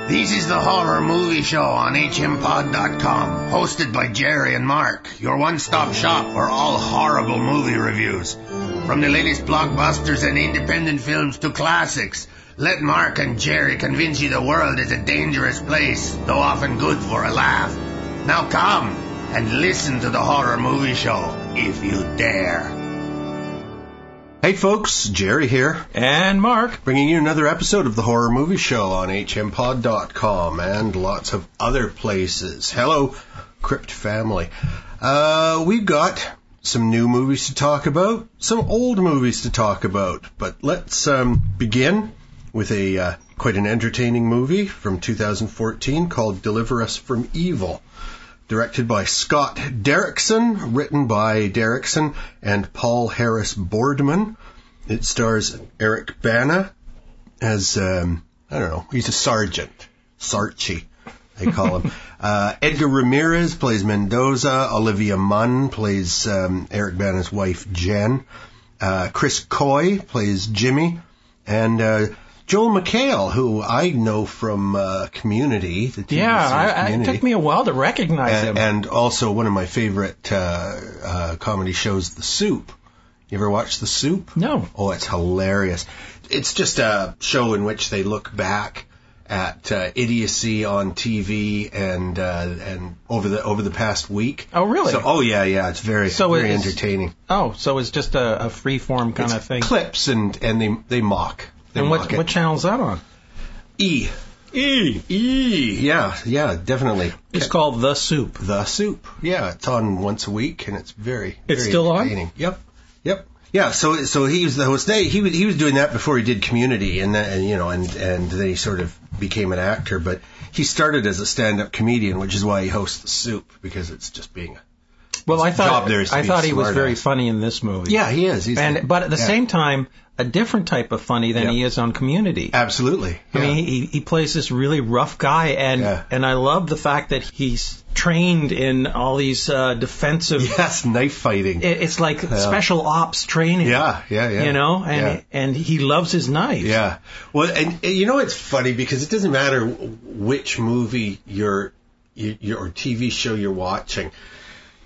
This is the Horror Movie Show on hmpod.com, hosted by Jerry and Mark, your one-stop shop for all horrible movie reviews. From the latest blockbusters and independent films to classics, let Mark and Jerry convince you the world is a dangerous place, though often good for a laugh. Now come and listen to the Horror Movie Show, if you dare. Hey folks, Jerry here. And Mark. Bringing you another episode of the Horror Movie Show on hmpod.com and lots of other places. Hello, Crypt family. We've got some new movies to talk about, some old movies to talk about, but let's begin with a quite an entertaining movie from 2014 called Deliver Us from Evil. Directed by Scott Derrickson, written by Derrickson and Paul Harris Boardman. It stars Eric Bana as, he's a sergeant. Sarchi, they call him. Edgar Ramirez plays Mendoza. Olivia Munn plays Eric Bana's wife, Jen. Chris Coy plays Jimmy. And Joel McHale, who I know from Community, the TV series Community. It took me a while to recognize him. And also one of my favorite comedy shows, The Soup. You ever watch The Soup? No. Oh, it's hilarious. It's just a show in which they look back at idiocy on TV and over the past week. Oh, really? Yeah, it's very entertaining. Oh, so it's just a free-form kind of thing. Clips and they mock. And what channel's that on? E. Yeah, definitely. It's called The Soup. The Soup. Yeah, it's on once a week, and it's very still entertaining. On? Yep. Yeah, so he was the host. He was doing that before he did Community, and then he sort of became an actor. But he started as a stand-up comedian, which is why he hosts The Soup, because it's just being a I thought he was very ass. funny in this movie. Yeah, he is. But at the same time, a different type of funny than he is on Community. Absolutely. I mean, he plays this really rough guy, and I love the fact that he's trained in all these defensive... Yes, knife fighting. It's like special ops training. Yeah. You know, and he loves his knives. Yeah. Well, and it's funny because it doesn't matter which movie or TV show you're watching.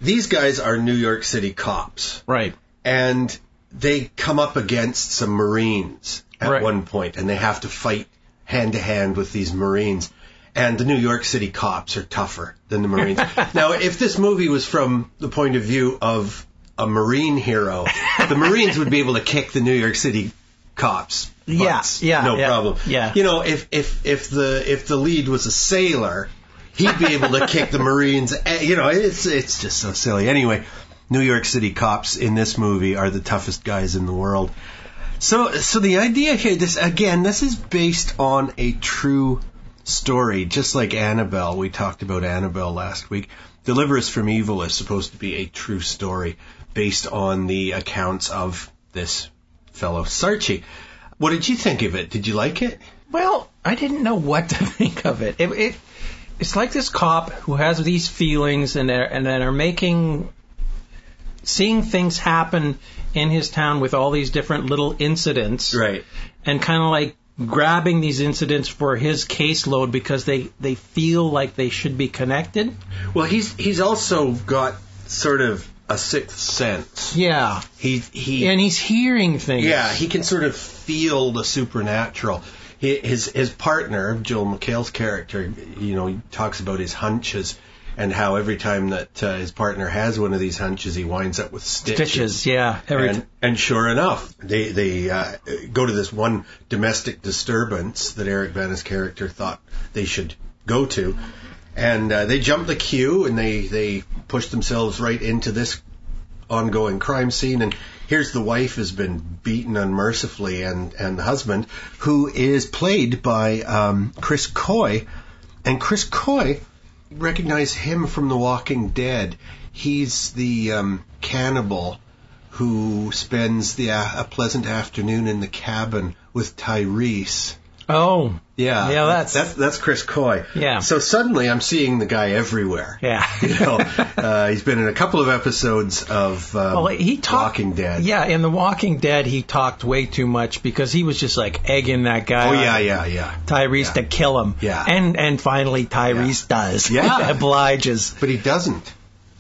These guys are New York City cops. Right. And they come up against some Marines at one point, and they have to fight hand-to-hand with these Marines. And the New York City cops are tougher than the Marines. Now, if this movie was from the point of view of a Marine hero, the Marines would be able to kick the New York City cops' butts. No problem. Yeah. You know, if the lead was a sailor, he'd be able to kick the Marines. You know, it's just so silly. Anyway, New York City cops in this movie are the toughest guys in the world. So the idea here, this is based on a true story, just like Annabelle. We talked about Annabelle last week. Deliver Us from Evil is supposed to be a true story based on the accounts of this fellow Sarchi. What did you think of it? Did you like it? Well, I didn't know what to think of it. It's like this cop who has these feelings and are seeing things happen in his town with all these different little incidents. Right. And kind of like grabbing these incidents for his caseload because they feel like they should be connected. Well, he's also got sort of a sixth sense. Yeah. And he's hearing things. Yeah, he can sort of feel the supernatural. His partner, Joel McHale's character, he talks about his hunches and how every time that his partner has one of these hunches, he winds up with stitches. Yeah. And sure enough, they go to this one domestic disturbance that Eric Bana's character thought they should go to. And they jump the queue and they push themselves right into this ongoing crime scene. And here's the wife has been beaten unmercifully, and the husband, who is played by Chris Coy. And Chris Coy, recognize him from The Walking Dead. He's the cannibal who spends a pleasant afternoon in the cabin with Tyrese. Oh. Yeah. Yeah, that's Chris Coy. Yeah. So suddenly I'm seeing the guy everywhere. Yeah. He's been in a couple of episodes of Walking Dead. Yeah, in The Walking Dead, he talked way too much because he was just like egging that guy on, yeah. Tyrese to kill him. Yeah. And finally Tyrese does. Yeah. Obliges. But he doesn't,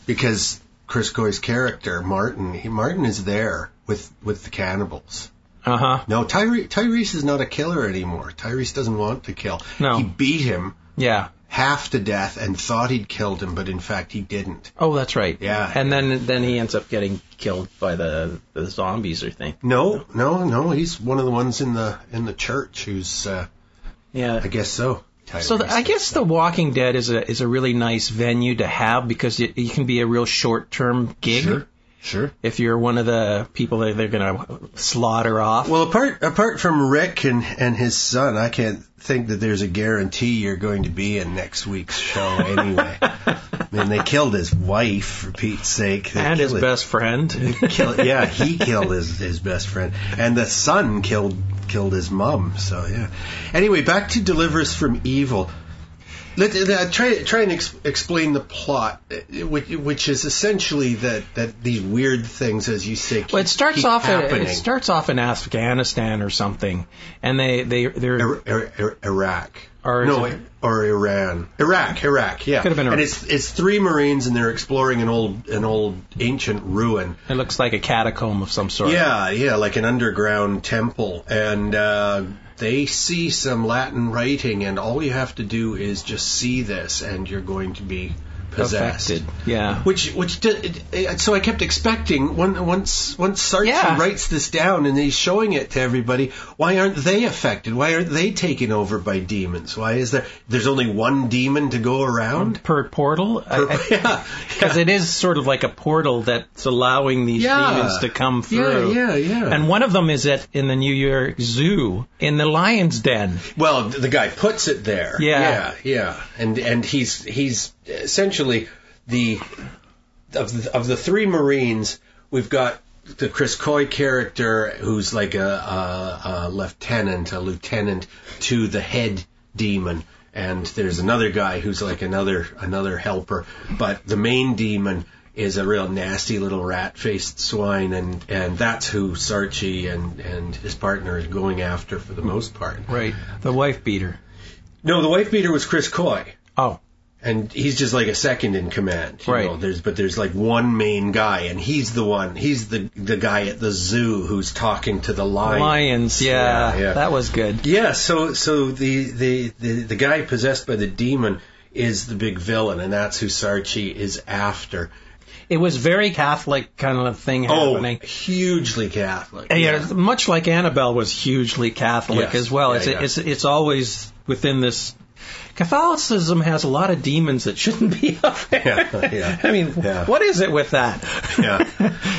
because Chris Coy's character, Martin is there with the cannibals. Uh-huh. No, Tyrese is not a killer anymore. Tyrese doesn't want to kill. No. He beat him Yeah. half to death and thought he'd killed him, but in fact he didn't. Oh, that's right. Yeah. And then he ends up getting killed by the zombies, I think. No. He's one of the ones in the church who's, Yeah. I guess so. So I guess The Walking Dead is a really nice venue to have because it can be a real short-term gig. Sure. If you're one of the people that they're going to slaughter off. Well, apart from Rick and his son, I can't think that there's a guarantee you're going to be in next week's show anyway. I mean, they killed his wife, for Pete's sake. And his best friend. He killed his best friend. And the son killed his mom. So, yeah. Anyway, back to Deliver Us from Evil. Let's try and explain the plot, which is essentially that these weird things, as you say, Well, it starts off happening. in Afghanistan or something, and they're Iraq. Or Iran. Iraq, yeah. Could have been Iraq. And it's three Marines, and they're exploring an old ancient ruin. It looks like a catacomb of some sort. Yeah, like an underground temple, and they see some Latin writing, and all you have to do is just see this, and you're going to be possessed. Affected. Yeah. So I kept expecting once Sarchi writes this down and he's showing it to everybody, why aren't they affected? Why aren't they taken over by demons? Why is there's only one demon to go around per portal? Because it is sort of like a portal that's allowing these demons to come through. Yeah. And one of them is in the New York Zoo in the lion's den. Well, the guy puts it there. Yeah. And he's essentially of the three Marines, we've got the Chris Coy character who's like a lieutenant to the head demon, and there's another guy who's like another helper, but the main demon is a real nasty little rat-faced swine, and that's who Sarchi and his partner is going after for the most part. Right. The wife beater. No, the wife beater was Chris Coy. Oh. And he's just like a second in command. You know? There's like one main guy, and he's the guy at the zoo who's talking to the lions. Yeah. That was good. Yeah, so the guy possessed by the demon is the big villain, and that's who Sarchi is after. It was very Catholic kind of thing happening. Oh, hugely Catholic. Yeah, much like Annabelle was hugely Catholic as well. It's always within this. Catholicism has a lot of demons that shouldn't be up there. I mean, what is it with that? Yeah.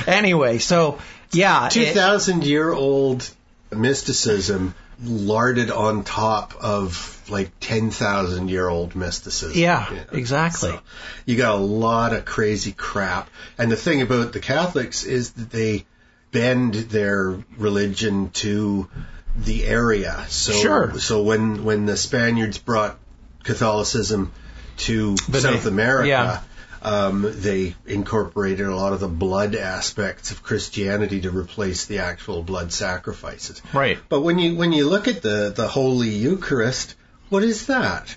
Anyway, so, 2,000-year-old mysticism larded on top of like 10,000-year-old mysticism. Yeah, exactly. So you got a lot of crazy crap. And the thing about the Catholics is that they bend their religion to the area. So when the Spaniards brought Catholicism to South America, they incorporated a lot of the blood aspects of Christianity to replace the actual blood sacrifices. Right. But when you look at the Holy Eucharist, what is that?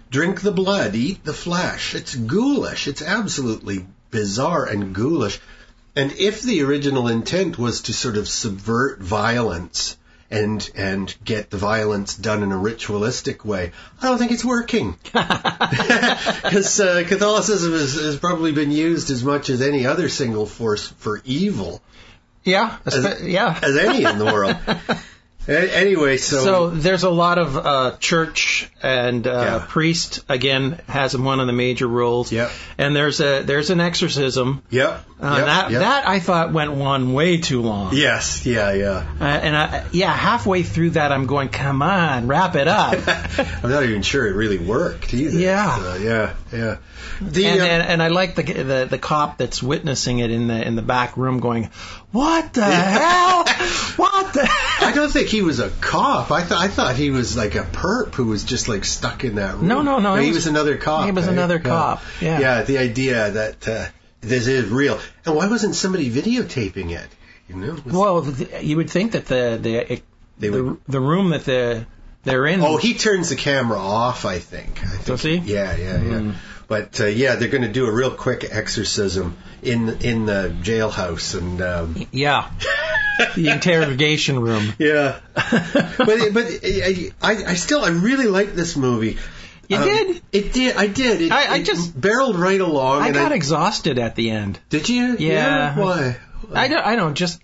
Drink the blood, eat the flesh. It's ghoulish. It's absolutely bizarre and ghoulish. And if the original intent was to sort of subvert violence and get the violence done in a ritualistic way, I don't think it's working. Because Catholicism has probably been used as much as any other single force for evil. Yeah. As any in the world. Anyway, so there's a lot of church and priest again has one of the major roles. Yep. And there's an exorcism. Yep. That I thought went on way too long. Yes. Yeah. Halfway through that I'm going, come on, wrap it up. I'm not even sure it really worked either. Yeah. Yeah. And I like the cop that's witnessing it in the back room going, what the hell? What? I don't think he was a cop. I thought he was like a perp who was just like stuck in that room. No. He was another cop. He was another cop. Yeah. Yeah, the idea that this is real. And why wasn't somebody videotaping it? You know? Well, you would think that the room that they're in. Oh, he turns the camera off, I think. Does he? Yeah. But they're going to do a real quick exorcism in the jailhouse and the interrogation room. Yeah. but I really like this movie. You did? It did. I did. I just barreled right along. I got exhausted at the end. Did you? Yeah. Why? I don't. It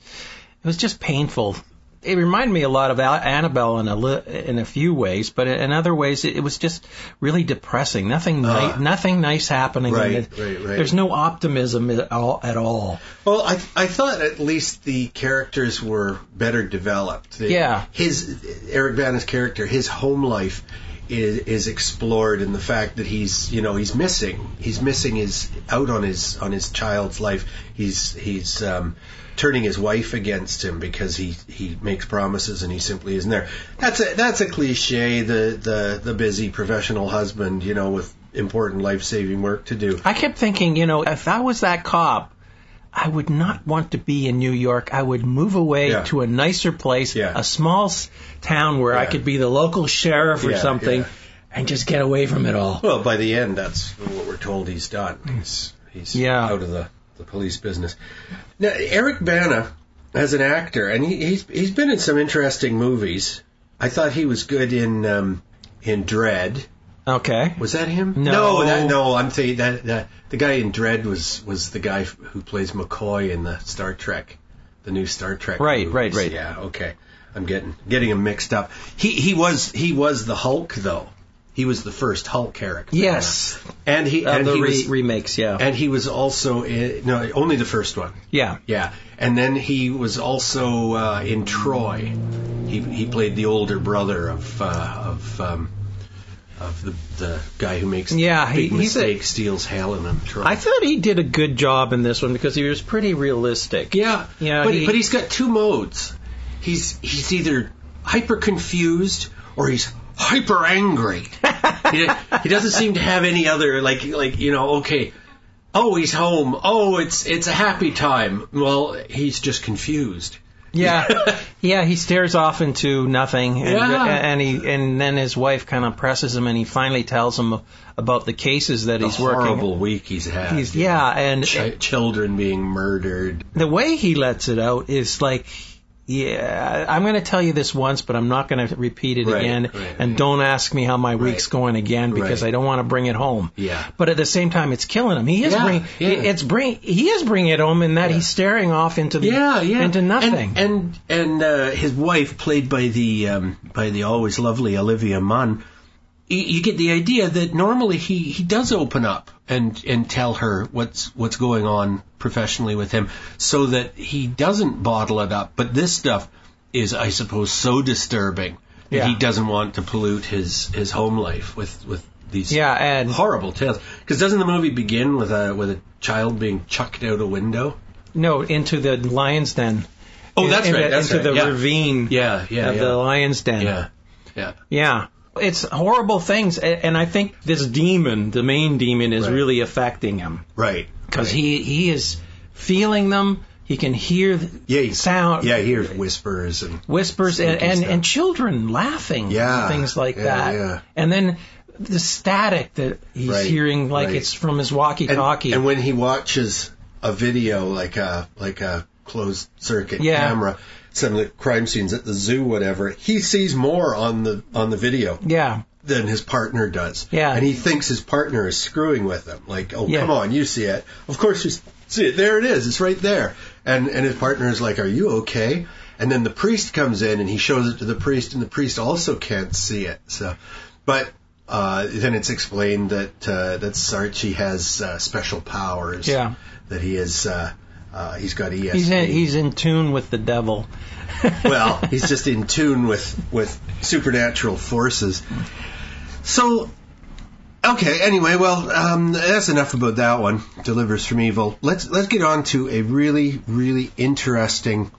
was just painful. It reminded me a lot of Annabelle in a few ways, but in other ways it was just really depressing. Nothing nice happening. Right. There's no optimism at all. Well, I thought at least the characters were better developed. Eric Bana's character, his home life is explored in the fact that he's missing. He's missing out on his child's life. He's turning his wife against him because he makes promises and he simply isn't there. That's a cliche. The busy professional husband, with important life-saving work to do. I kept thinking, if I was that cop, I would not want to be in New York. I would move away to a nicer place, a small town where I could be the local sheriff or something, and just get away from it all. Well, by the end, that's what we're told he's done. He's out of the police business. Now, Eric Bana, as an actor, and he's been in some interesting movies. I thought he was good in Dredd. Okay. Was that him? No. No. I'm saying that the guy in Dredd was the guy who plays McCoy in the Star Trek, the new Star Trek. Right. Yeah. Okay. I'm getting him mixed up. He was the Hulk though. He was the first Hulk character. Yes. And he was remakes. Yeah. And he was also only the first one. Yeah. Yeah. And then he was also in Troy. He played the older brother of the guy who makes big mistakes, steals Helen and Troy. I thought he did a good job in this one because he was pretty realistic. Yeah. But he's got two modes. He's either hyper confused or he's hyper angry. He doesn't seem to have any other okay. Oh, he's home. Oh, it's a happy time. Well, he's just confused. Yeah, he stares off into nothing, and then his wife kind of presses him, and he finally tells him about the cases that he's working. The horrible week he's had. And children being murdered. The way he lets it out is like, I'm going to tell you this once, but I'm not going to repeat it again. And don't ask me how my week's going again because I don't want to bring it home. Yeah. But at the same time, it's killing him. He is bringing it home in that he's staring off into into nothing. And his wife, played by the always lovely Olivia Munn. You get the idea that normally he does open up and tell her what's going on professionally with him, so that he doesn't bottle it up. But this stuff is, I suppose, so disturbing that he doesn't want to pollute his home life with these horrible tales. Because doesn't the movie begin with a child being chucked out a window? No, into the lion's den. Oh, that's right. Into the ravine. Of the lion's den. Yeah. It's horrible things, and I think this demon, the main demon, is really affecting him. Right. Because he is feeling them. He can hear sound. Yeah, he hears whispers and children laughing. Yeah. Things like that. Yeah. And then the static that he's hearing, like it's from his walkie-talkie. And when he watches a video, like a closed circuit camera, some of the crime scenes at the zoo, whatever, he sees more on the video than his partner does. Yeah. And he thinks his partner is screwing with him. Like, come on, you see it. Of course you see it. There it is. It's right there. And his partner is like, are you okay? And then the priest comes in and he shows it to the priest, and the priest also can't see it. So, but then it's explained that Sarchi has special powers. Yeah. That he is... he's got ESP. He's in tune with the devil. Well, he's just in tune with supernatural forces. So, okay. Anyway, well, that's enough about that one. Delivers from Evil. Let's get on to a really, really interesting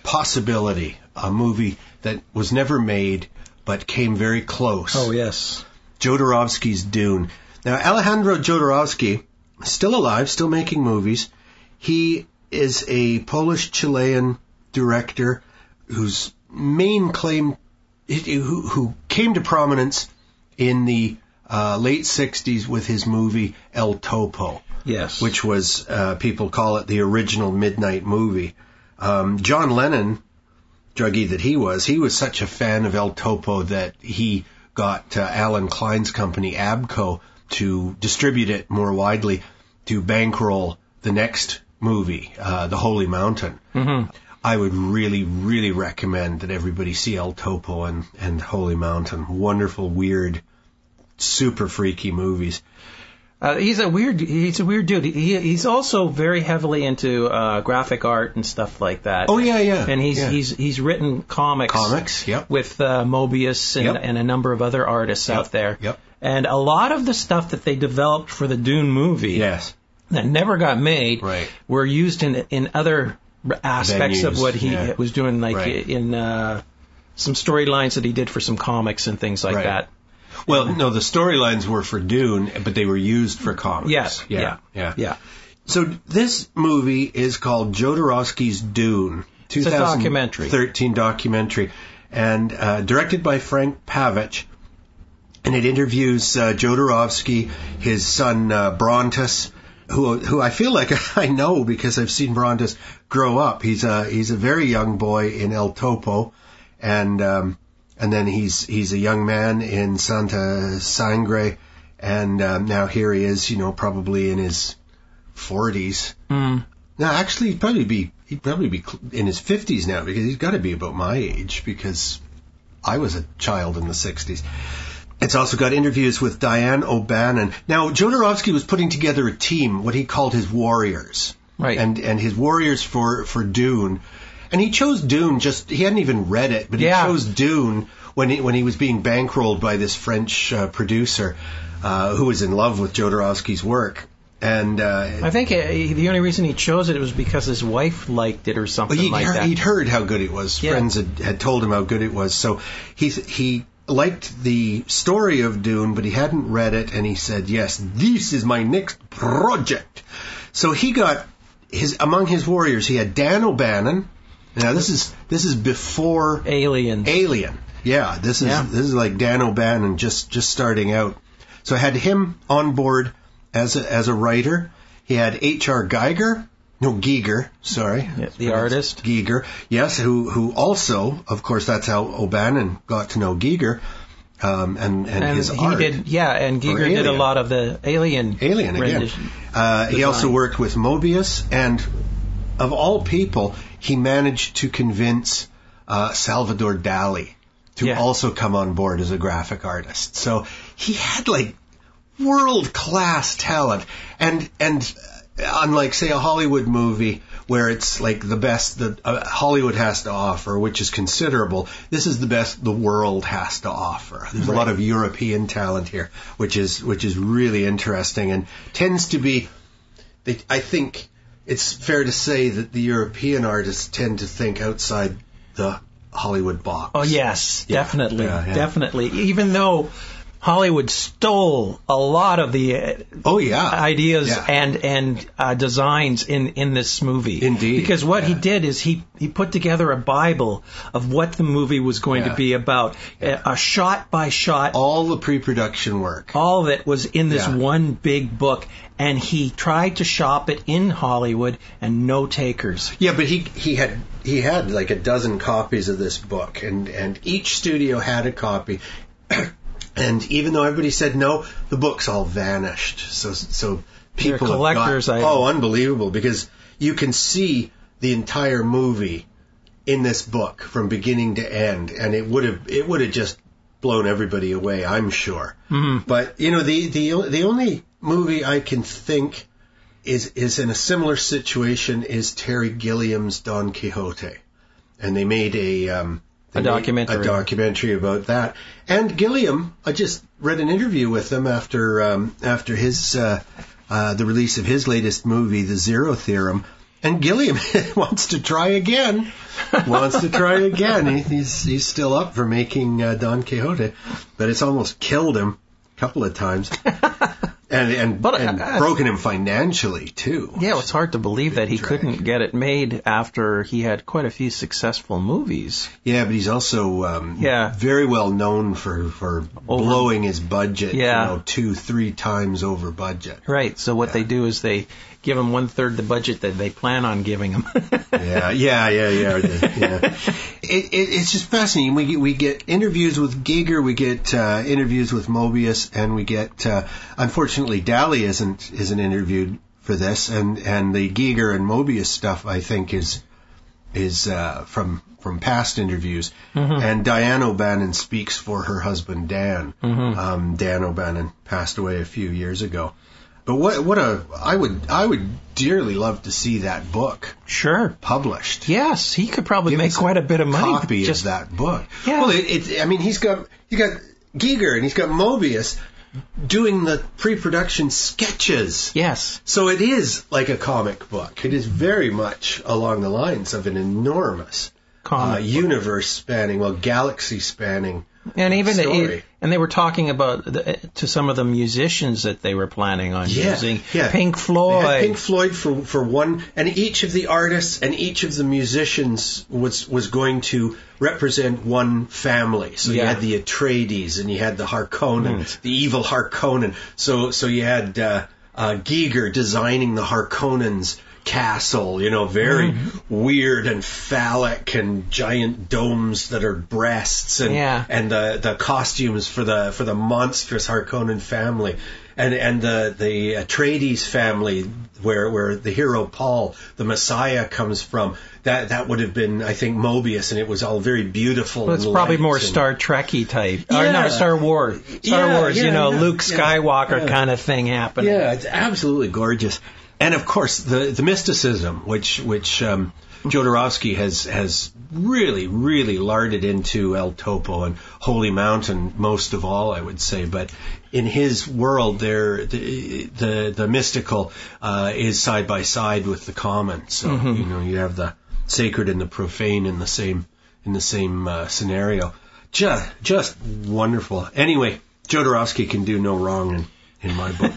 possibility, a movie that was never made but came very close. Oh, yes. Jodorowsky's Dune. Now, Alexandro Jodorowsky, still alive, still making movies. He is a Polish-Chilean director whose main claim, who came to prominence in the late 60s with his movie El Topo. Yes. Which was, people call it the original midnight movie. John Lennon, druggie that he was such a fan of El Topo that he got Alan Klein's company, Abco, to distribute it more widely to bankroll the next movie, The Holy Mountain. Mm-hmm. I would really, really recommend that everybody see El Topo and Holy Mountain. Wonderful, weird, super freaky movies. He's a weird dude. He's also very heavily into graphic art and stuff like that. Oh yeah. And he's written comics. Yep. With Mobius and a number of other artists out there. Yep. And a lot of the stuff that they developed for the Dune movie, yes, that never got made, right, were used in other aspects of what he was doing, like in some storylines that he did for some comics and things like that. Well, no, the storylines were for Dune, but they were used for comics. Yes. Yeah. So this movie is called Jodorowsky's Dune. It's a documentary. 2013 documentary. And directed by Frank Pavich. And it interviews Jodorowsky, his son Brontes, who I feel like I know because I've seen Brontes grow up. He's a very young boy in El Topo, and then he's a young man in Santa Sangre, and now here he is, probably in his 40s. Mm. Now, actually, he'd probably be in his 50s now, because he's got to be about my age, because I was a child in the 60s. It's also got interviews with Diane O'Bannon. Now, Jodorowsky was putting together a team, what he called his warriors. Right. And his warriors for Dune. And he chose Dune he hadn't even read it, but he chose Dune when he was being bankrolled by this French producer who was in love with Jodorowsky's work. And I think the only reason he chose it was because his wife liked it or something like that. He'd heard how good it was. Yeah. Friends had told him how good it was. So he liked the story of Dune, but he hadn't read it, and he said, yes, this is my next project. So he got among his warriors, he had Dan O'Bannon. Now this is before Alien. Yeah, this is like Dan O'Bannon just starting out. So I had him on board as a writer. He had H.R. Giger, sorry. Yeah, the artist. Giger, yes, who also, of course, that's how O'Bannon got to know Giger, and his art. And Giger did a lot of the Alien rendition. He also worked with Mobius, and of all people, he managed to convince Salvador Dali to also come on board as a graphic artist. So he had world-class talent, and unlike, say, a Hollywood movie where it's like the best that Hollywood has to offer, which is considerable, this is the best the world has to offer. There's a lot of European talent here, which is really interesting, and tends to be, I think it's fair to say that the European artists tend to think outside the Hollywood box. Oh, yes, definitely. Definitely. Even though Hollywood stole a lot of the ideas and designs in this movie. Indeed. Because what he did is he put together a Bible of what the movie was going to be about, a shot by shot. All the pre-production work. All of it was in this one big book, and he tried to shop it in Hollywood, and no takers. Yeah, but he had like a dozen copies of this book, and each studio had a copy. And even though everybody said no, the books all vanished. So people They're collectors' items. Oh, unbelievable! Because you can see the entire movie in this book from beginning to end, and it would have just blown everybody away, I'm sure. Mm-hmm. But the only movie I can think is in a similar situation is Terry Gilliam's Don Quixote, and they made a documentary about that. And Gilliam, I just read an interview with him after his the release of his latest movie, The Zero Theorem, and Gilliam wants to try again. wants to try again. He's still up for making Don Quixote, but it's almost killed him a couple of times. And broken him financially, too. Yeah, it's hard to believe that he couldn't get it made after he had quite a few successful movies. Yeah, but he's also very well known for blowing his budget, 2-3 times over budget. Right, so what they do is they give him 1/3 the budget that they plan on giving him. Yeah. It's just fascinating. We get interviews with Giger, we get interviews with Mobius, and we get unfortunately Daly isn't interviewed for this, and the Giger and Mobius stuff I think is from past interviews. Mm-hmm. And Diane O'Bannon speaks for her husband Dan. Mm-hmm. Dan O'Bannon passed away a few years ago. But I would dearly love to see that book. Sure. Published. Yes, he could probably make quite a bit of money. Copy of that book. Yeah. Well, he's got Giger and he's got Mobius doing the pre-production sketches. Yes. So it is like a comic book. It is very much along the lines of an enormous universe spanning, galaxy spanning. And even story. And they were talking about to some of the musicians that they were planning on using. Yeah. Pink Floyd. They had Pink Floyd for one, and each of the artists and each of the musicians was going to represent one family. So you had the Atreides and you had the Harkonnen, the evil Harkonnen. So you had Giger designing the Harkonnens' castle, very weird and phallic, and giant domes that are breasts, and the costumes for the monstrous Harkonnen family, and the Atreides family where the hero Paul, the Messiah, comes from. That would have been, I think, Mobius, and it was all very beautiful. Well, it's probably more Star Trekky type. Or no, Star Wars. Luke Skywalker kind of thing happening. Yeah, it's absolutely gorgeous. And of course, the mysticism, which Jodorowsky has really, really larded into El Topo and Holy Mountain most of all, I would say. But in his world, the mystical is side by side with the common. So you have the sacred and the profane in the same scenario. Just wonderful. Anyway, Jodorowsky can do no wrong in my book.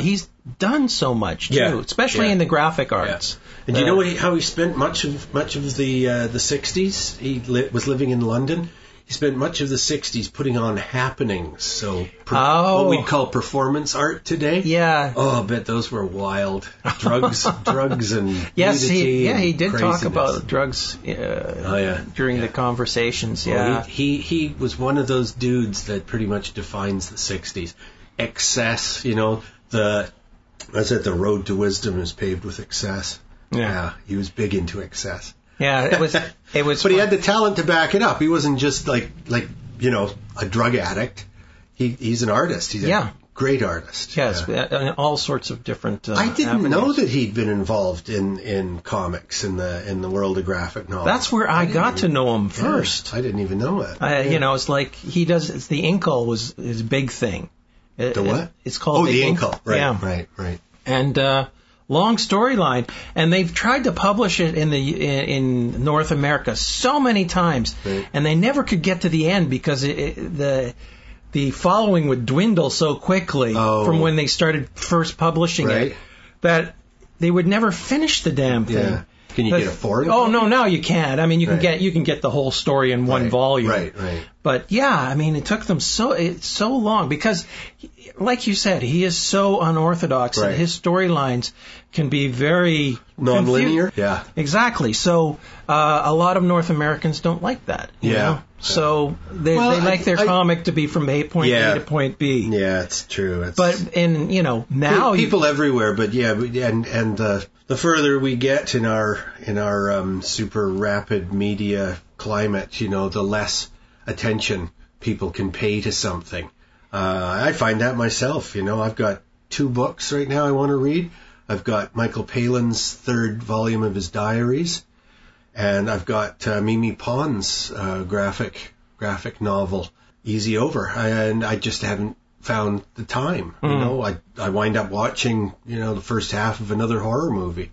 He's done so much too, especially in the graphic arts. Yeah. And do you know how he spent much of the 60s? He was living in London. He spent much of the 60s putting on happenings, so what we'd call performance art today. Yeah. Oh, I bet those were wild. Drugs and yes, nudity he did craziness. talk about drugs during the conversations. Well, he was one of those dudes that pretty much defines the 60s. Excess, the road to wisdom is paved with excess. Yeah, he was big into excess. Yeah, it was. But he had the talent to back it up. He wasn't just like a drug addict. He's an artist. He's a great artist. Yes, all sorts of different. I didn't avenues. know that he'd been involved in comics in the world of graphic novels. That's where I got to know him first. I didn't even know it. It's like he does. It's the Inkle was his big thing. The what? It's called the Inkle. Right. Yeah. Right. And long storyline, and they've tried to publish it in North America so many times, and they never could get to the end because the following would dwindle so quickly from when they started first publishing it that they would never finish the damn thing. Yeah. Can you get a foreign? Oh no, now you can't. I mean, you can get the whole story in one volume. Right. But it took them so long because, like you said, he is so unorthodox and his storylines can be very non-linear. Yeah, exactly. So a lot of North Americans don't like that. You know? So they like their comic to be from point A to point B. Yeah, it's true. But now people everywhere. But and the further we get in our super rapid media climate, the less attention people can pay to something. I find that myself. I've got 2 books right now I want to read. I've got Michael Palin's 3rd volume of his diaries, and I've got Mimi Pond's graphic novel, Easy Over, and I just haven't found the time. I wind up watching, the first half of another horror movie.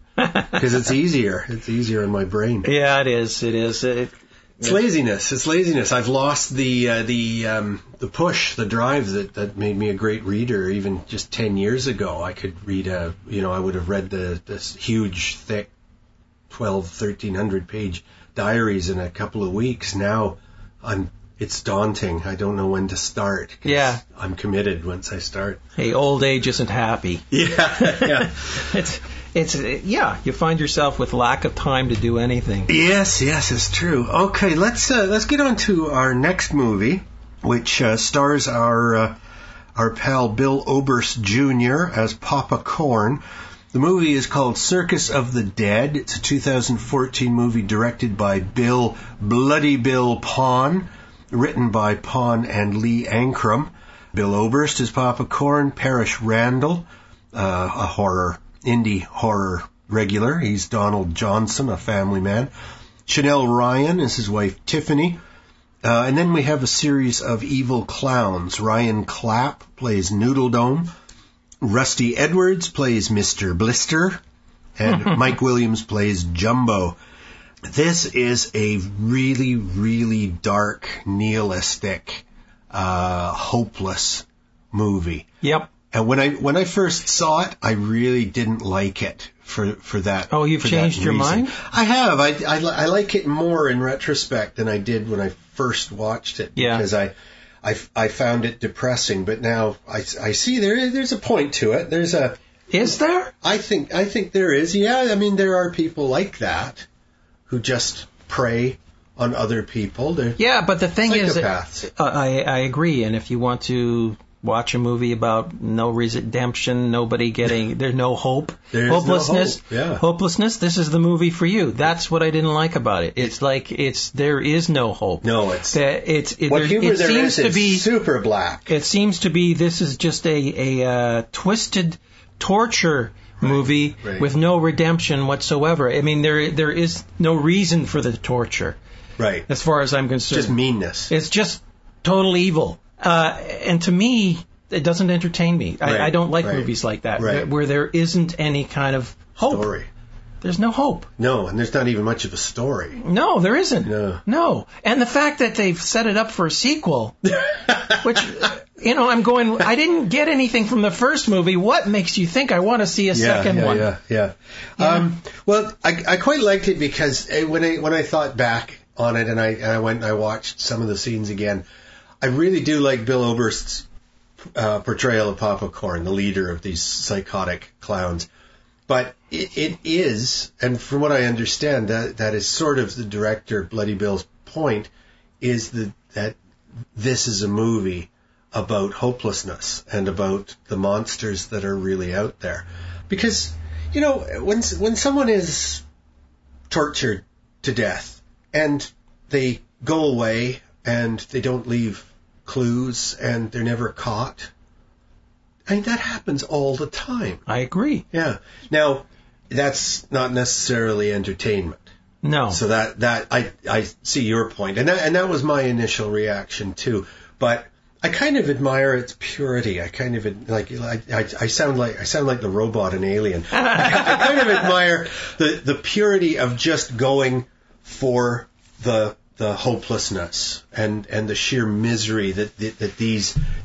because it's easier. It's easier in my brain. Yeah, it is. It is. It's laziness. It's laziness. I've lost the push, the drive that made me a great reader. Even just 10 years ago, I could read I would have read this huge, thick, 1,300 page diaries in a couple of weeks. Now, it's daunting. I don't know when to start. Yeah. I'm committed once I start. Hey, old age isn't happy. Yeah. You find yourself with lack of time to do anything. Yes, it's true. Okay, let's get on to our next movie, which stars our pal Bill Oberst Jr. as Papa Corn. The movie is called Circus of the Dead. It's a 2014 movie directed by Bloody Bill Pawn, written by Pawn and Lee Ankrum. Bill Oberst is Papa Corn. Parrish Randall, a indie horror regular. He's Donald Johnson, a family man. Chanel Ryan is his wife Tiffany. And then we have a series of evil clowns. Ryan Clapp plays Noodle Dome. Rusty Edwards plays Mr. Blister. And Mike Williams plays Jumbo. This is a really, really dark, nihilistic, hopeless movie. Yep. And when I first saw it, I really didn't like it for that. Oh, you've changed your mind? I have. I like it more in retrospect than I did when I first watched it. Yeah. Because I found it depressing, but now I see there's a point to it. Is there? I think there is. Yeah. I mean, there are people like that who just prey on other people. Yeah, but the thing psychopaths. Is, I agree. And if you want to watch a movie about no redemption, there's no hope, hopelessness, no hope. Yeah. Hopelessness, this is the movie for you. That's what I didn't like about it. It's like there is no hope. No, it seems to be super black. It seems to be this is just a twisted torture movie with no redemption whatsoever. I mean, there is no reason for the torture. Right. As far as I'm concerned. Just meanness. It's just total evil. And to me, it doesn't entertain me. I don't like movies like that, where there isn't any kind of hope. Story. There's no hope. No, and there's not even much of a story. No, there isn't. No. And the fact that they've set it up for a sequel, which, I'm going, I didn't get anything from the first movie. What makes you think I want to see a second one? Yeah. Well, I quite liked it because when I thought back on it and I went and I watched some of the scenes again, I really do like Bill Oberst's portrayal of Papa Corn, the leader of these psychotic clowns. But it is, and from what I understand, that is sort of the director, Bloody Bill's point, is that this is a movie about hopelessness and about the monsters that are really out there. Because, when someone is tortured to death and they go away and they don't leave clues and they're never caught, I mean, that happens all the time. I agree. Yeah. Now, that's not necessarily entertainment. No. So that I see your point, and that was my initial reaction too. But I kind of admire its purity. I kind of I sound like the robot in Alien. I kind of admire the purity of just going for the hopelessness and the sheer misery that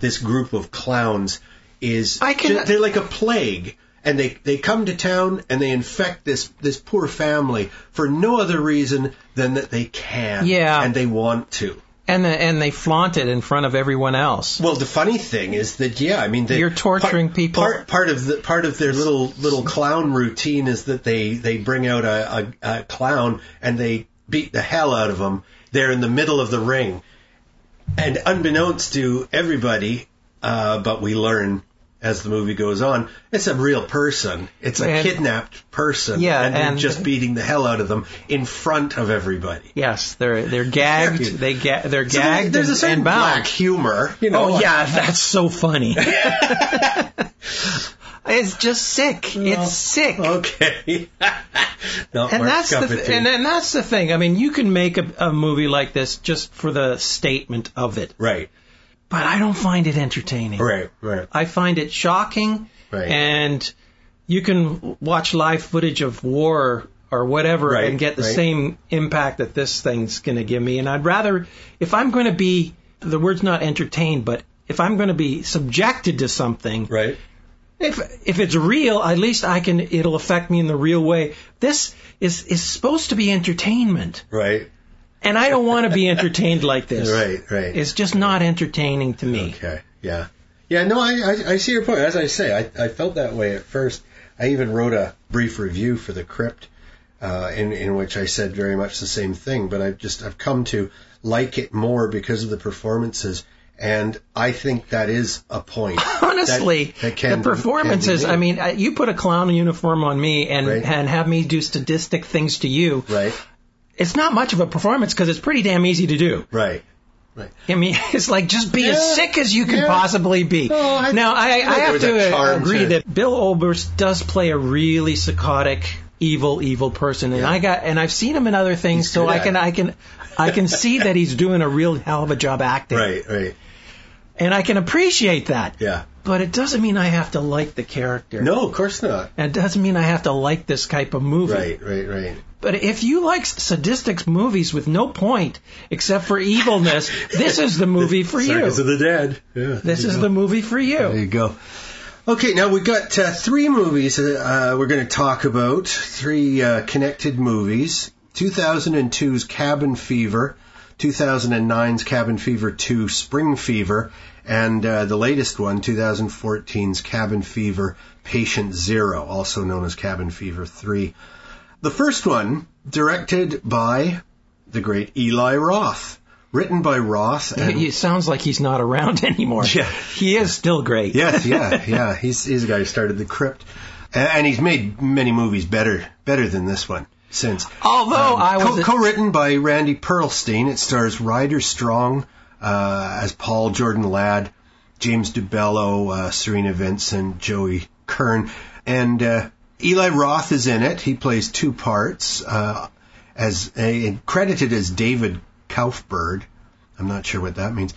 this group of clowns is. They're like a plague, and they come to town and they infect this poor family for no other reason than that they can, and they want to. And they flaunt it in front of everyone else. Well, the funny thing is that you're torturing people. Part of their little clown routine is that they bring out a clown and they beat the hell out of him. They're in the middle of the ring, and unbeknownst to everybody, but we learn as the movie goes on, it's a real person. It's a kidnapped person, and they're just beating the hell out of them in front of everybody. Yes, they're gagged. They're gagged. There's a certain black humor, Oh yeah, that's so funny. It's just sick. It's sick. Okay. And that's the thing. I mean, you can make a movie like this just for the statement of it. Right. But I don't find it entertaining. Right. I find it shocking. Right. And you can watch live footage of war or whatever and get the same impact that this thing's going to give me. And I'd rather, if I'm going to be, the word's not entertained, but if I'm going to be subjected to something, if it's real, at least it'll affect me in the real way. This is supposed to be entertainment. Right. And I don't want to be entertained like this. Right. It's just not entertaining to me. Okay, yeah. Yeah, no, I see your point. As I say, I felt that way at first. I even wrote a brief review for The Crypt, in which I said very much the same thing, but I've come to like it more because of the performances, and I think that is a point. Honestly, the performances, I mean, you put a clown uniform on me and have me do sadistic things to you. Right. It's not much of a performance because it's pretty damn easy to do. Right. I mean, it's like just be as sick as you can possibly be. Oh, now, I have to agree that Bill Oberst does play a really psychotic, evil person, and I've seen him in other things, so I can see that he's doing a real hell of a job acting. Right. And I can appreciate that. Yeah. But it doesn't mean I have to like the character. No, of course not. And it doesn't mean I have to like this type of movie. Right. But if you like sadistic movies with no point except for evilness, this is the movie for you. Circus of the Dead. Yeah, this is the movie for you. There you go. Okay, now we've got 3 movies we're going to talk about. 3 connected movies. 2002's Cabin Fever, 2009's Cabin Fever 2 Spring Fever, and the latest one, 2014's Cabin Fever Patient Zero, also known as Cabin Fever 3. The first one, directed by the great Eli Roth. Written by Roth. And it sounds like he's not around anymore. Yeah. He is still great. Yes, yeah. He's the guy who started The Crypt. And he's made many movies better than this one since. Although co-written by Randy Perlstein. It stars Ryder Strong as Paul, Jordan Ladd, James DeBello, Serena Vincent, Joey Kern. And Eli Roth is in it. He plays 2 parts, credited as David Kaufbird. I'm not sure what that means.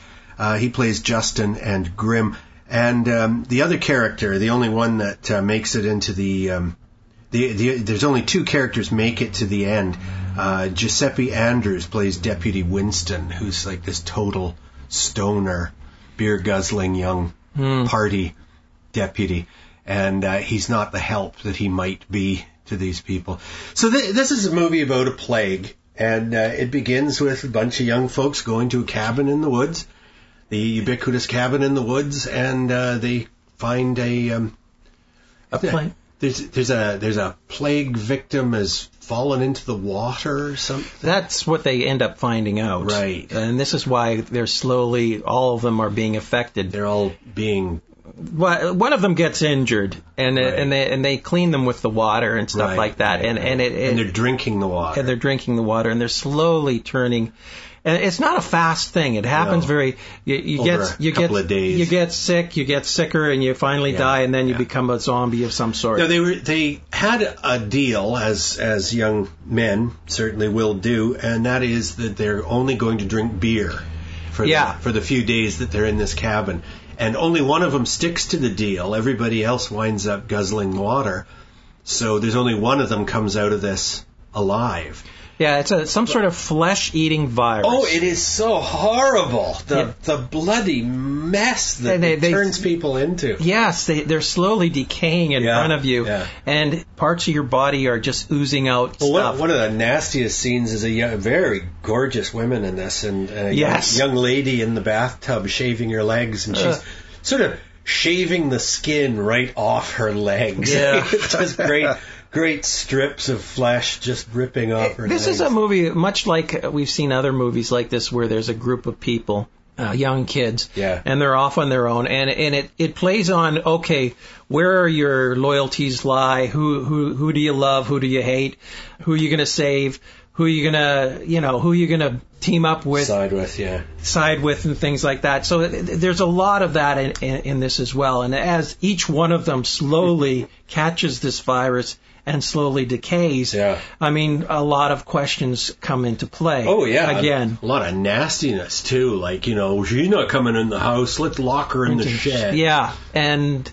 He plays Justin and Grim. And the other character, the only one that makes it into there's only 2 characters make it to the end. Giuseppe Andrews plays Deputy Winston, who's like this total stoner, beer-guzzling young party deputy. And he's not the help that he might be to these people. So this is a movie about a plague, and it begins with a bunch of young folks going to a cabin in the woods, the ubiquitous cabin in the woods, and they find a plague. There's a plague victim has fallen into the water or something. That's what they end up finding out. Right. And this is why they're slowly, all of them are being affected. They're all being... One of them gets injured, and they clean them with the water and stuff like that, and they're drinking the water. And they're drinking the water, and they're slowly turning. And it's not a fast thing. It happens very. You get days. You get sick. You get sicker, and you finally die, and then you become a zombie of some sort. No, they had a deal, as young men certainly will do, and that is that they're only going to drink beer for the few days that they're in this cabin. And only one of them sticks to the deal. Everybody else winds up guzzling water. So there's only one of them comes out of this alive. Yeah, it's some sort of flesh-eating virus. Oh, it is so horrible. The bloody mess that it turns people into. Yes, they're slowly decaying in front of you. Yeah. And parts of your body are just oozing out stuff. One of the nastiest scenes is a very gorgeous woman in this, and a young lady in the bathtub shaving her legs, and she's sort of shaving the skin right off her legs. Yeah. It's just great strips of flesh just ripping off her legs. This is a movie much like we've seen other movies like this where there's a group of people, young kids, and they're off on their own, and it plays on, okay, where your loyalties lie, who do you love, who do you hate, who are you going to save, who are you gonna team up with, side with, and things like that. So there's a lot of that in this as well. And as each one of them slowly catches this virus and slowly decays, I mean, a lot of questions come into play. Oh, yeah. Again. A lot of nastiness, too. Like, she's not coming in the house. Let's lock her in the shed. Yeah. And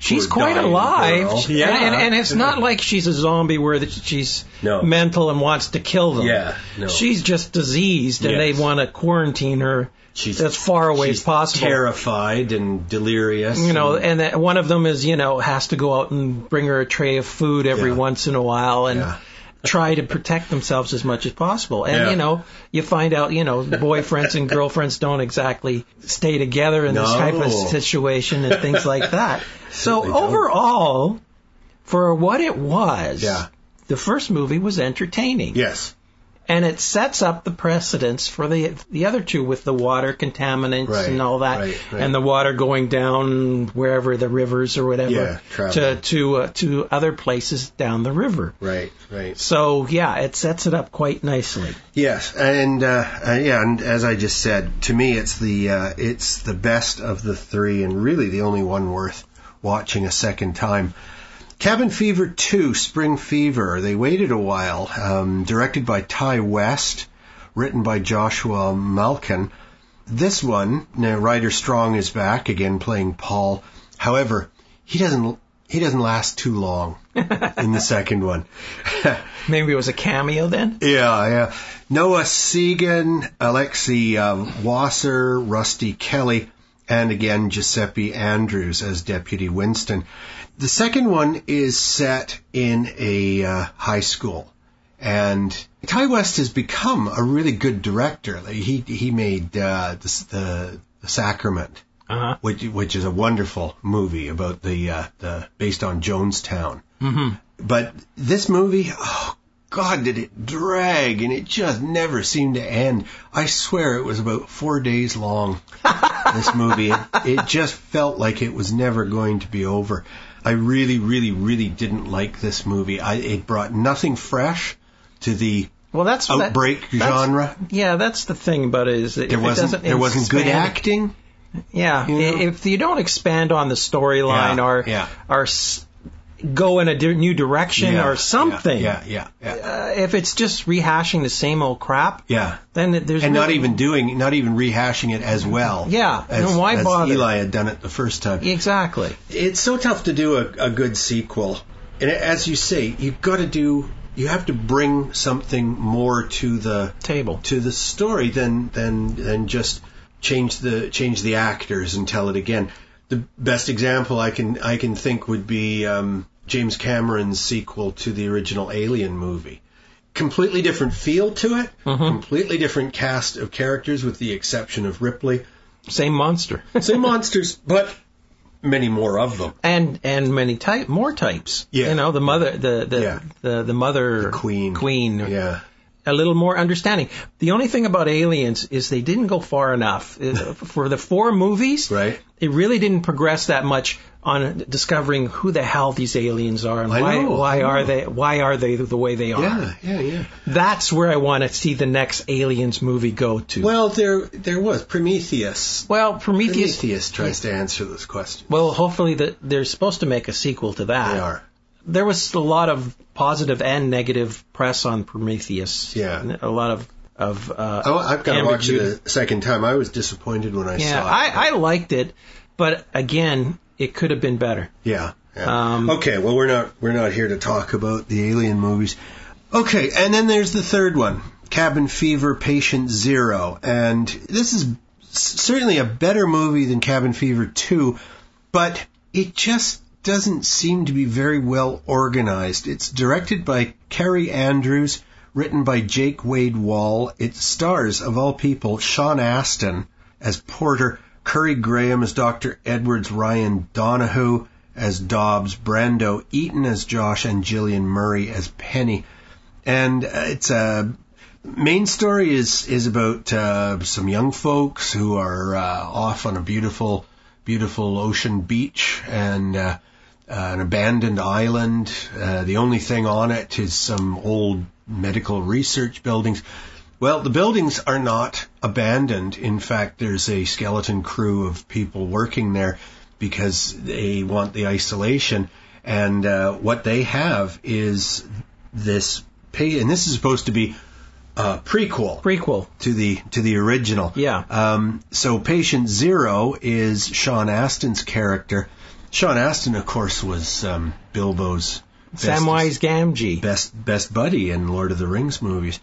She's Poor quite dying alive. girl. Yeah. And it's not like she's a zombie where she's mental and wants to kill them. Yeah, no. She's just diseased, and they want to quarantine her as far away as possible. Terrified and delirious. And one of them is, has to go out and bring her a tray of food every once in a while and try to protect themselves as much as possible. And, you find out, boyfriends and girlfriends don't exactly stay together in this type of situation and things like that. So overall, for what it was, the first movie was entertaining. Yes. And it sets up the precedence for the other two with the water contaminants and all that, right. and the water going down wherever the rivers or whatever to other places down the river. Right. So it sets it up quite nicely. Yes, and and as I just said, to me it's the best of the three, and really the only one worth watching a second time. Cabin Fever 2, Spring Fever. They waited a while. Directed by Ty West, written by Joshua Malkin. This one, Ryder Strong is back again playing Paul. However, he doesn't last too long in the second one. Maybe it was a cameo then? Yeah. Noah Segan, Alexi Wasser, Rusty Kelly, and again Giuseppe Andrews as Deputy Winston. The second one is set in a high school, and Ty West has become a really good director. He made the Sacrament, which is a wonderful movie about the based on Jonestown. Mm-hmm. But this movie, oh God, did it drag, and it just never seemed to end. I swear it was about 4 days long. This movie, it just felt like it was never going to be over. I really, really, really didn't like this movie. It brought nothing fresh to the outbreak genre. That's the thing about it, is that there wasn't good acting. Yeah, if you don't expand on the storyline or go in a new direction or something. If it's just rehashing the same old crap. Then there's not even rehashing it as well. As why bother? Eli had done it the first time. Exactly. It's so tough to do a good sequel, and as you say, you have to bring something more to the table, to the story than just change the actors and tell it again. The best example I can think would be James Cameron's sequel to the original Alien movie. Completely different feel to it, completely different cast of characters with the exception of Ripley. Same monsters, but many more of them, and many more types. Yeah, the mother, the mother, the queen. Yeah. A little more understanding. The only thing about Aliens is they didn't go far enough. For the 4 movies, right, it really didn't progress that much on discovering who the hell these aliens are and why are they the way they are. Yeah. That's where I want to see the next Aliens movie go to. Well, there was Prometheus. Well, Prometheus tries to answer those questions. Well, hopefully they're supposed to make a sequel to that. They are. There was a lot of positive and negative press on Prometheus. Yeah. A lot of I've got to watch it a second time. I was disappointed when I saw it. Yeah, I liked it, but again, it could have been better. Yeah. Okay, well we're not here to talk about the Alien movies. Okay, and then there's the third one, Cabin Fever, Patient Zero, and this is certainly a better movie than Cabin Fever 2, but it just doesn't seem to be very well organized. It's directed by Kerry Andrews, written by Jake Wade Wall. It stars, of all people, Sean Astin as Porter, Curry Graham as Dr. Edwards, Ryan Donahue as Dobbs, Brando Eaton as Josh, and Gillian Murray as Penny. And it's main story is about some young folks who are off on a beautiful ocean beach and an abandoned island. The only thing on it is some old medical research buildings. Well, the buildings are not abandoned. In fact, there's a skeleton crew of people working there because they want the isolation. And what they have is this, and this is supposed to be prequel to the original. Yeah. So Patient Zero is Sean Astin's character, Sean Astin, of course, was Bilbo's Samwise Gamgee. best buddy in Lord of the Rings movies.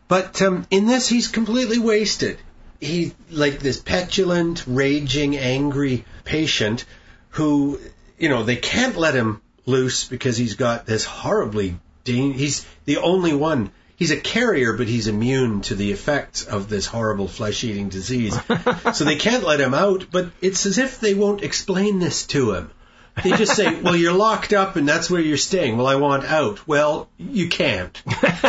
But in this, he's completely wasted. He's like this petulant, raging, angry patient who, they can't let him loose because he's got this horribly... He's the only one. He's a carrier, but he's immune to the effects of this horrible flesh-eating disease. So they can't let him out, but it's as if they won't explain this to him. They just say, well, you're locked up and that's where you're staying. Well, I want out. Well, you can't.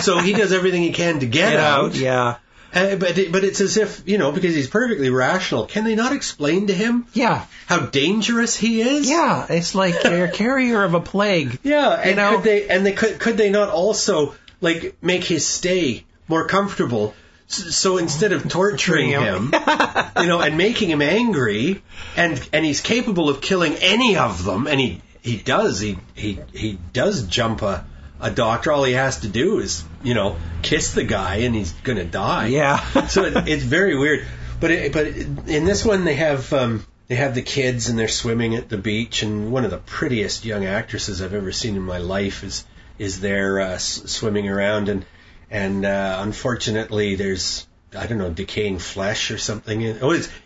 So he does everything he can to get out. Yeah. But it's as if, because he's perfectly rational, can they not explain to him how dangerous he is? Yeah, it's like you're a carrier of a plague. Yeah, and could they not also make his stay more comfortable? So instead of torturing him, and making him angry, and he's capable of killing any of them, and he does jump a doctor. All he has to do is, kiss the guy, and he's gonna die. Yeah. So it's very weird. But in this one, they have the kids, and they're swimming at the beach, and one of the prettiest young actresses I've ever seen in my life is there swimming around, and unfortunately there's, I don't know, decaying flesh or something.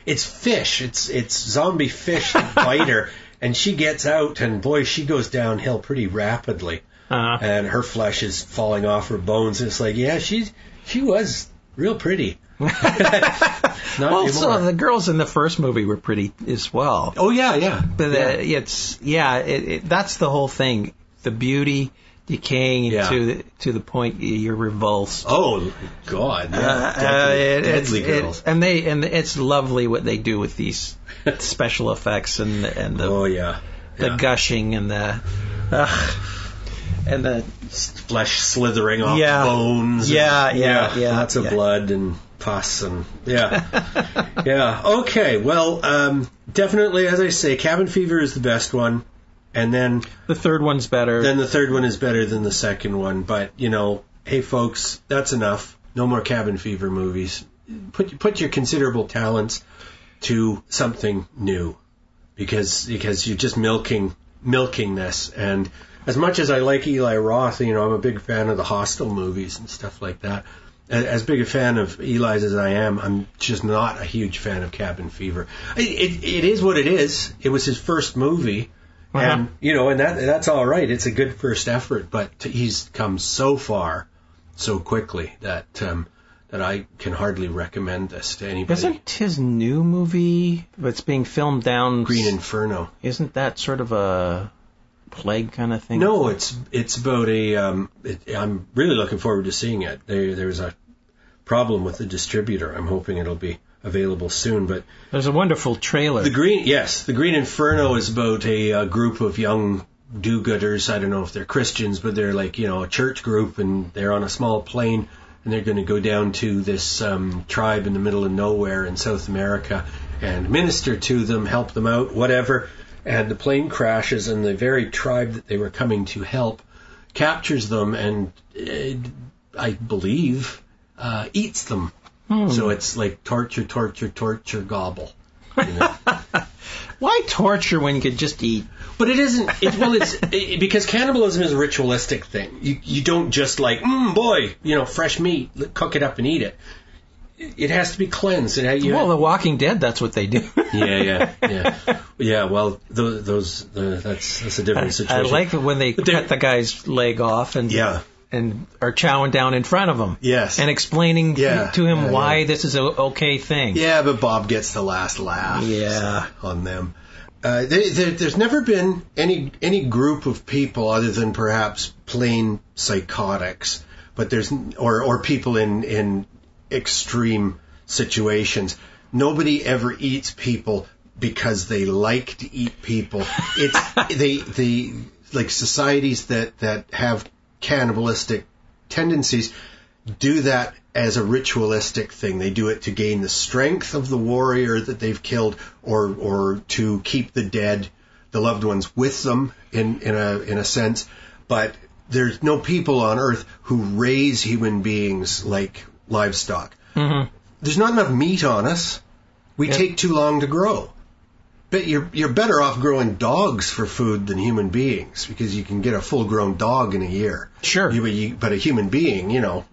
It's fish. It's zombie fish that bite her, and she gets out, and boy, she goes downhill pretty rapidly. And her flesh is falling off her bones. And it's like, yeah, she was real pretty. Well, so the girls in the first movie were pretty as well. Oh yeah. But that's the whole thing. The beauty decaying to the point you're revulsed. Oh God! Yeah. Deadly girls. And it's lovely what they do with these special effects and the gushing and the flesh slithering off bones. Lots of blood and pus and Okay, well, definitely, as I say, Cabin Fever is the best one. And then the third one's better. Then the third one is better than the second one. But, hey, folks, that's enough. No more Cabin Fever movies. Put your considerable talents to something new, because you're just milking this. And as much as I like Eli Roth, I'm a big fan of the Hostel movies and stuff like that. As big a fan of Eli's as I am, I'm just not a huge fan of Cabin Fever. It is what it is. It was his first movie. And, and that's all right. It's a good first effort, but he's come so far so quickly that I can hardly recommend this to anybody. Isn't his new movie that's being filmed down Green Inferno? Isn't that sort of a plague kind of thing? No, it's about I'm really looking forward to seeing it. There's a problem with the distributor. I'm hoping it'll be available soon, but there's a wonderful trailer. The Green Inferno is about a group of young do-gooders. I don't know if they're Christians, but they're a church group, and they're on a small plane, and they're going to go down to this tribe in the middle of nowhere in South America and minister to them, help them out, whatever. And the plane crashes, and the very tribe that they were coming to help captures them and, I believe, eats them. So it's like torture, gobble. Why torture when you could just eat? But it isn't. It's because cannibalism is a ritualistic thing. You don't just fresh meat, cook it up and eat it. It has to be cleansed. The Walking Dead, that's what they do. Yeah. Well, that's a different situation. I like it when they cut the guy's leg off and are chowing down in front of him. Yes. And explaining to him why this is an okay thing. Yeah, but Bob gets the last laugh on them. There's never been any group of people other than perhaps plain psychotics, but or people in extreme situations. Nobody ever eats people because they like to eat people. It's they societies that have cannibalistic tendencies do that as a ritualistic thing. They do it to gain the strength of the warrior that they've killed, or to keep the loved ones with them in a sense. But there's no people on Earth who raise human beings like livestock. Mm-hmm. There's not enough meat on us. We take too long to grow. but you're better off growing dogs for food than human beings, because you can get a full-grown dog in a year. Sure. But a human being,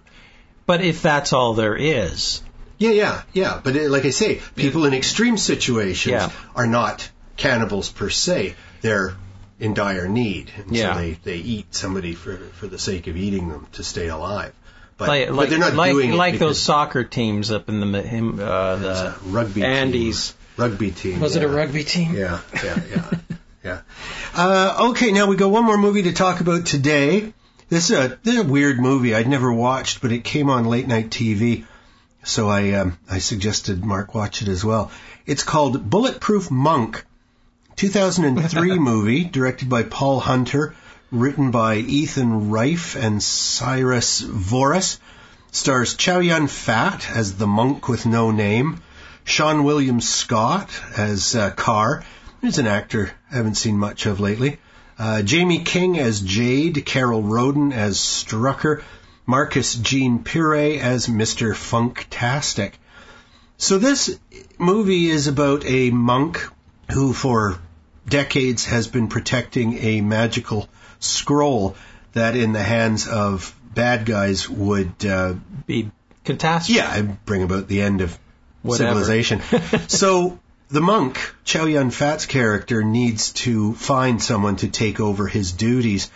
But if that's all there is. Yeah. But like I say, people in extreme situations are not cannibals per se. They're in dire need. And so they eat somebody for the sake of eating them to stay alive. But they're not doing it like those soccer teams up in the rugby Andes. Team. Rugby team. Was it a rugby team? Yeah. Okay, now we got one more movie to talk about today. This is a weird movie I'd never watched, but it came on late night TV, so I suggested Mark watch it as well. It's called Bulletproof Monk, 2003 movie, directed by Paul Hunter, written by Ethan Rife and Cyrus Voris, stars Chow Yun-fat as the monk with no name, Sean William Scott as Carr, who's an actor I haven't seen much of lately, Jamie King as Jade, Carol Roden as Strucker, Marcus Jean Pire as Mr. Funktastic. So this movie is about a monk who for decades has been protecting a magical scroll that in the hands of bad guys would be catastrophe. Yeah, bring about the end of civilization. So the monk, Chow Yun-fat's character, needs to find someone to take over his duties,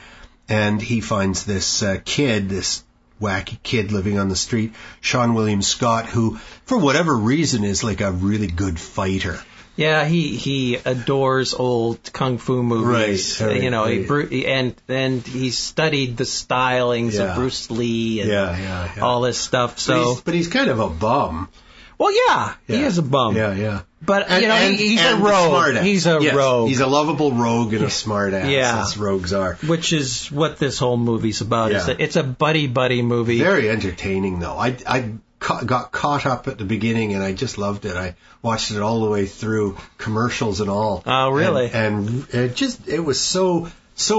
and he finds this this wacky kid living on the street, Sean William Scott, who, for whatever reason, is like a really good fighter. Yeah, he adores old kung fu movies. Right. And he's studied the stylings of Bruce Lee and all this stuff. So, but he's kind of a bum. Well, he is a bum. Yeah. But he's a rogue. He's a rogue. He's a lovable rogue and a smart ass. Yeah, as rogues are. Which is what this whole movie's about. Yeah. It's a buddy movie. Very entertaining, though. I got caught up at the beginning, and I just loved it. I watched it all the way through, commercials and all. Oh, really? And it was so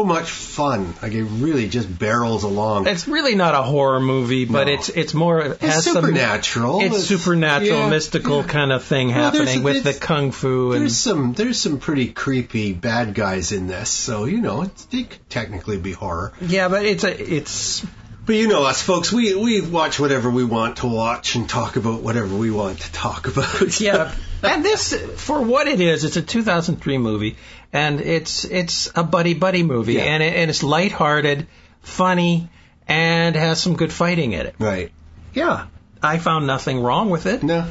much fun. Like, it really just barrels along. It's really not a horror movie, but it's more... It's supernatural. It's supernatural, mystical kind of thing happening with the kung fu. There's some pretty creepy bad guys in this, so, it could technically be horror. Yeah, but it's... But you know us, folks, we watch whatever we want to watch and talk about whatever we want to talk about. Yeah, and this, for what it is, it's a 2003 movie, and it's a buddy movie, and it's lighthearted, funny, and has some good fighting in it. Right. Yeah, I found nothing wrong with it. No.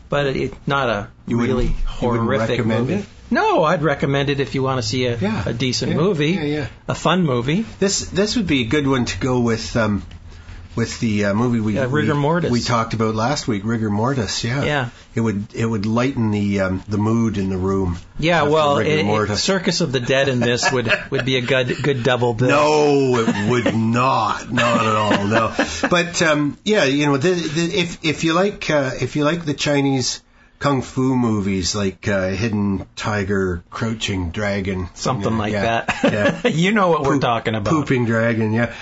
But it's not a really horrific movie. It? No, I'd recommend it if you want to see a decent movie, a fun movie. This would be a good one to go with the movie Rigor Mortis. We talked about last week, Rigor Mortis. Yeah. It would lighten the mood in the room. Yeah, well, Circus of the Dead in this would be a good double bill. No, it would not at all. No, but if you like the Chinese kung fu movies like Hidden Tiger, Crouching Dragon, something like that. Yeah. You know what we're talking about. Pooping Dragon, yeah.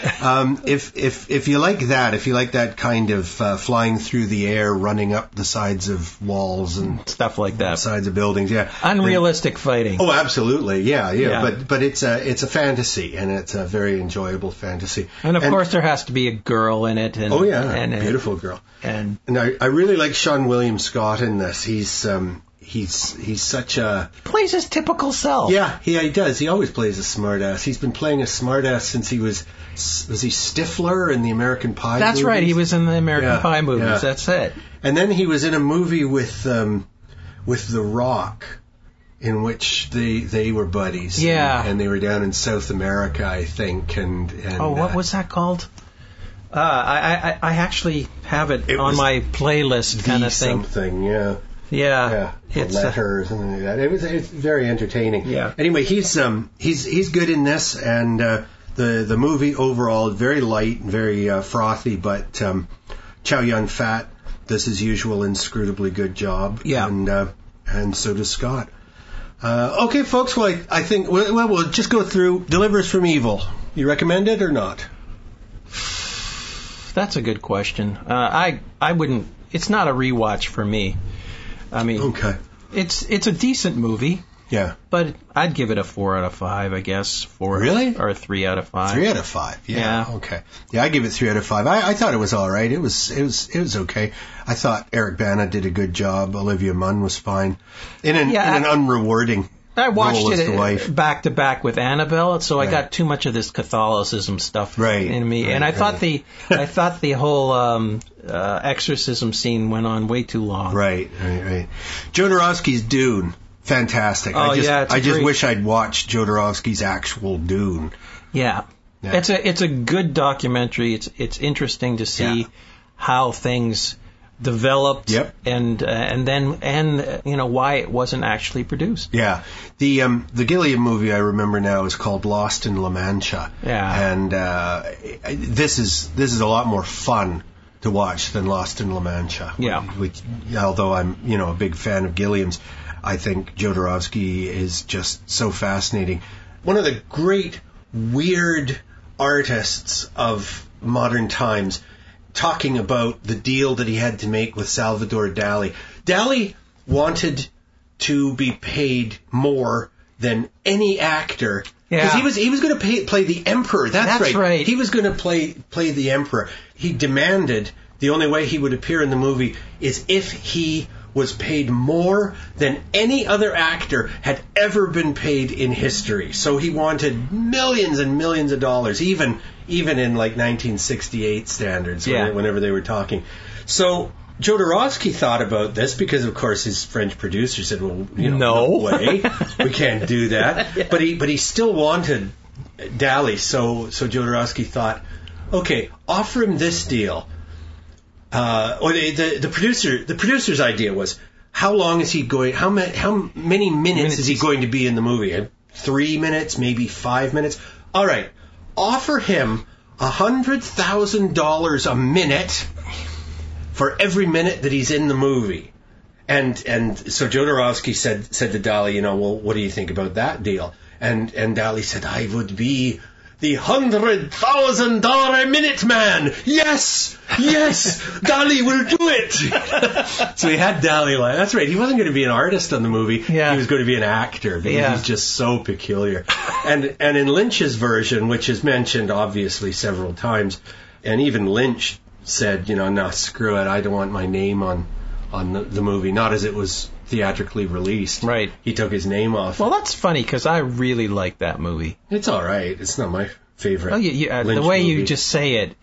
If you like that kind of flying through the air, running up the sides of walls and stuff like that, sides of buildings, yeah. Unrealistic fighting. Oh, absolutely, yeah. But it's a fantasy, and it's a very enjoyable fantasy. And of course, there has to be a girl in it. And beautiful girl. And I really like Sean William Scott in this. He's such a... Plays his typical self. Yeah, he does. He always plays a smartass. He's been playing a smartass since he was he Stifler in the American Pie That's movies? Right, he was in the American Pie movies, yeah. That's it. And then he was in a movie with The Rock, in which they were buddies. Yeah. And they were down in South America, I think. And what was that called? I actually have it on my playlist kind of thing. Something, yeah. Yeah. It's letter or something like that. It's very entertaining. Yeah. Anyway, he's good in this, and the movie overall is very light and very frothy, but Chow Yun-fat does his usual inscrutably good job. Yeah. And so does Scott. Okay, folks. Well, I think we'll just go through Delivers from Evil. You recommend it or not? That's a good question. I wouldn't. It's not a rewatch for me. I mean, okay. It's a decent movie. Yeah. But I'd give it a 4 out of 5, I guess. Really? Or a 3 out of 5. 3 out of 5. Yeah. Okay. Yeah, I give it 3 out of 5. I thought it was all right. It was okay. I thought Eric Bana did a good job. Olivia Munn was fine. In an unrewarding. I watched role as the it wife. back to back with Annabelle, so I got too much of this Catholicism stuff in me, and I thought the whole exorcism scene went on way too long. Right. Jodorowsky's Dune, fantastic. Oh, I just wish I'd watched Jodorowsky's actual Dune. Yeah. It's a good documentary. It's interesting to see how things developed and then why it wasn't actually produced. Yeah. The Gilliam movie I remember now is called Lost in La Mancha. Yeah. And this is a lot more fun to watch than Lost in La Mancha. Yeah. Although I'm a big fan of Gilliam's, I think Jodorowsky is just so fascinating. One of the great weird artists of modern times, talking about the deal that he had to make with Salvador Dali. Dali wanted to be paid more than any actor because he was going to play the emperor. That's right. He was going to play the emperor. He demanded the only way he would appear in the movie is if he was paid more than any other actor had ever been paid in history. So he wanted millions and millions of dollars, even in like 1968 standards, whenever they were talking. So Jodorowsky thought about this because, of course, his French producer said, "Well, no way, we can't do that." But he still wanted Dali. So Jodorowsky thought, "Okay, offer him this deal." Or the producer's idea was, how long is he going? How many minutes is he going to be in the movie? 3 minutes, maybe 5 minutes. All right, offer him $100,000 a minute for every minute that he's in the movie. And so Jodorowsky said to Dali, well, what do you think about that deal? And Dali said, I would be the $100,000 a minute man. Yes, Dali will do it. So he had Dali like, that's right. He wasn't going to be an artist on the movie. Yeah. He was going to be an actor because he's just so peculiar. And in Lynch's version, which is mentioned obviously several times, and even Lynch said, no, screw it. I don't want my name on the movie. Not as it was theatrically released. Right. He took his name off. Well, that's funny because I really like that movie. It's all right. It's not my favorite. Oh, the way movie. You just say it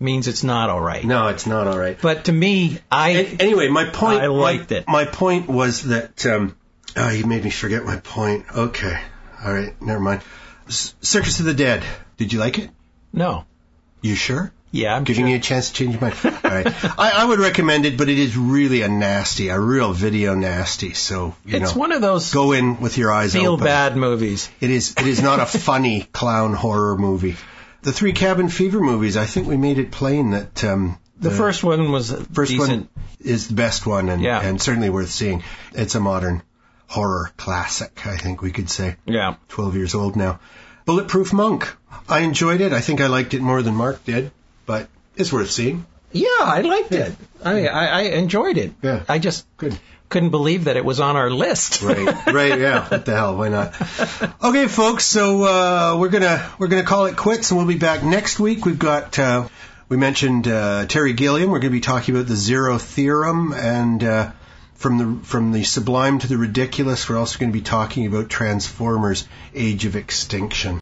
means it's not all right. No, it's not all right. But to me, anyway, my point. I liked it. My point was that you made me forget my point. Okay, all right, never mind. Circus of the Dead. Did you like it? No. You sure? Yeah, I'm giving you a chance to change your mind. All right. I would recommend it, but it is really a real video nasty. So, it's one of those go in with your eyes feel open. Bad movies. It is not a funny clown horror movie. The 3 Cabin Fever movies, I think we made it plain that the first one was decent. One is the best one and certainly worth seeing. It's a modern horror classic, I think we could say. Yeah. 12 years old now. Bulletproof Monk. I enjoyed it. I think I liked it more than Mark did. But it's worth seeing. Yeah, I liked it. I enjoyed it. Yeah. I just couldn't believe that it was on our list. Right, yeah. What the hell? Why not? Okay, folks. So we're gonna call it quits, and we'll be back next week. We've got we mentioned Terry Gilliam. We're going to be talking about the Zero Theorem, and from the sublime to the ridiculous. We're also going to be talking about Transformers: Age of Extinction.